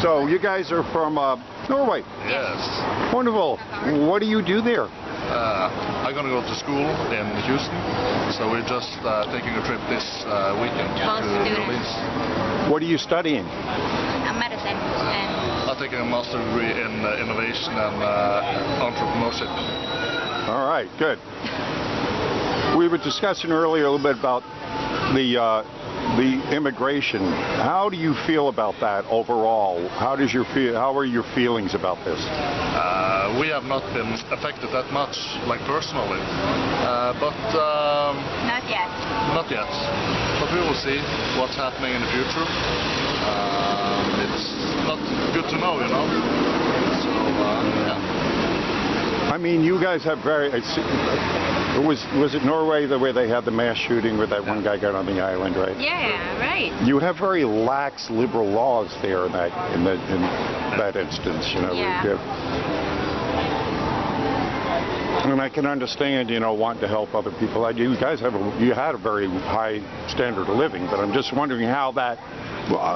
So you guys are from Norway. Yes. Wonderful. What do you do there? I'm gonna go to school in Houston, so we're just taking a trip this weekend to New Orleans. What are you studying? Medicine. I'm taking a master degree in innovation and entrepreneurship. All right, good. We were discussing earlier a little bit about the immigration. How do you feel about that overall? How are your feelings about this? We have not been affected that much, like personally, but Not yet. not yet. But we will see what's happening in the future. It's not good to know, you know. So yeah. I mean, you guys have was it Norway where they had the mass shooting where that one guy got on the island, right? Yeah, right. You have very lax liberal laws there in that instance, you know. Yeah. And I can understand, you know, wanting to help other people. You guys you had a very high standard of living, but I'm just wondering how that,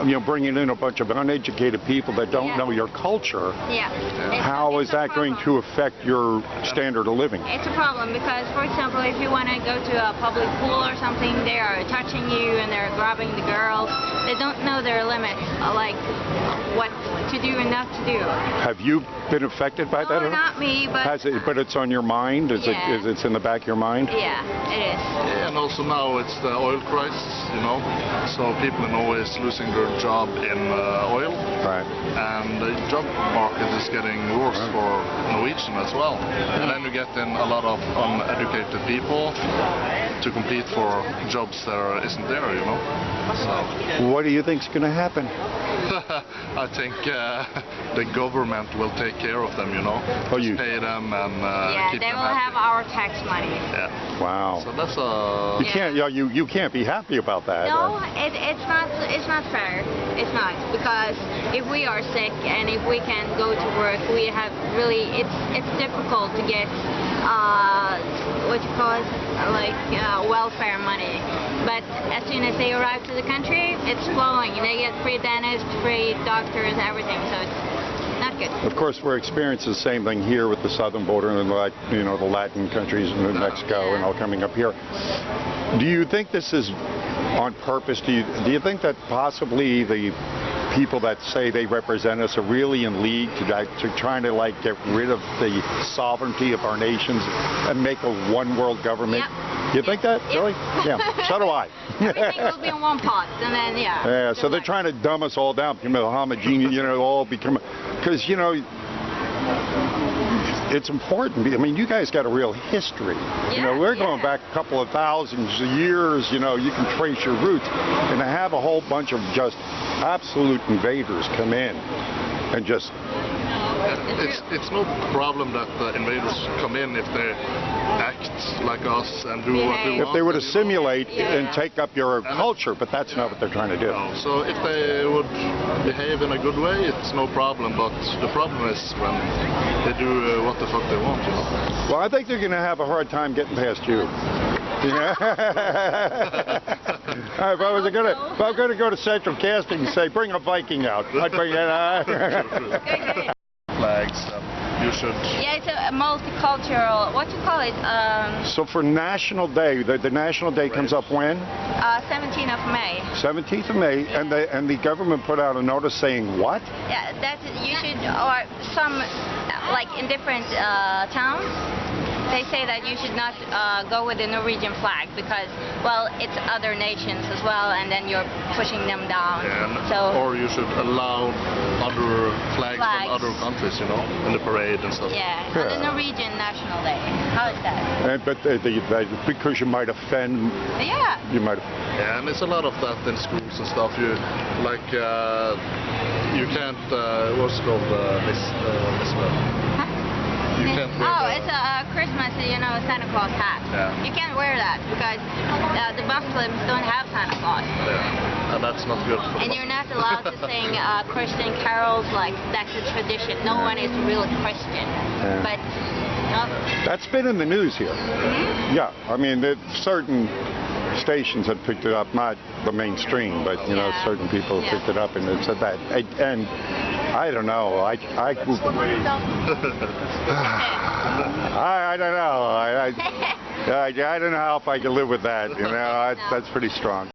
you know, bringing in a bunch of uneducated people that don't know your culture. Yeah. How is that going to affect your standard of living? It's a problem because, for example, if you want to go to a public pool or something, they are touching you and they're grabbing the girls. They don't know their limits, like what to do and not to do. Have you been affected by that? No, not me, but... But it's on your mind? It's in the back of your mind? Yeah, it is. Yeah, and also now it's the oil crisis, you know, so people in Norway is losing their job in oil. Right. And the job market is getting worse for Norwegian as well. And then you get in a lot of uneducated people to compete for jobs that isn't there, you know. So. What do you think's going to happen? I think the government will take care of them, you know. Just pay them and keep they them will happy. have our tax money. Yeah. Wow. So that's you can't be happy about that. No, it's not fair. It's not, because if we are sick and if we can go to work, we have really it's difficult to get what you call it, like welfare money. But as soon as they arrive to the country, it's flowing. They get free dentists, free doctors, everything. So it's not good. Of course, we're experiencing the same thing here with the southern border and the Latin countries and Mexico and all coming up here. Do you think this is on purpose? Do you think that possibly the people that say they represent us are really in league to trying to like get rid of the sovereignty of our nations and make a one world government? Yep. You think that? Yep. Really? Yeah. So do I. Everything will be in one pot, and then Yeah. So they're trying to dumb us all down, become a homogeneous, you know, all become, because you know. It's important. I mean, you guys got a real history. You know, we're going back a couple of thousands of years. You know, you can trace your roots. And to have a whole bunch of just absolute invaders come in and just... It's no problem that the invaders come in if they act like us and do what we want. If they were to simulate and take up your culture, but that's not what they're trying to do. No. So if they would behave in a good way, it's no problem. But the problem is when they do what the fuck they want, you know. Well, I think they're going to have a hard time getting past you. Yeah. If I'm going to go to Central Casting and say, bring a Viking out, I'd bring that out. Flags, you should... Yeah, it's a multicultural, what you call it? So for National Day, the National Day comes up when? 17th of May. 17th of May, and the government put out a notice saying what? Yeah, that you should, or some, like in different towns, they say that you should not go with the Norwegian flag because, well, it's other nations as well, and then you're pushing them down. Yeah, or you should allow other flags from other countries, you know, in the parade and stuff. Yeah, on the Norwegian National Day. How is that? But because you might offend. Yeah. You might. Yeah, and there's a lot of that in schools and stuff. You like you can't. What's it called? This You can't wear it's a Christmas, you know, Santa Claus hat. Yeah. You can't wear that because the Muslims don't have Santa Claus. Yeah, and that's not good. And you're not allowed to sing Christian carols, like that's a tradition. No one is really Christian. Yeah. But that's been in the news here. Mm-hmm. Yeah, I mean, certain stations have picked it up, not the mainstream, but you know, certain people have picked it up, and it said that. And I don't know. I don't know. I don't know if I can live with that. You know, that's pretty strong.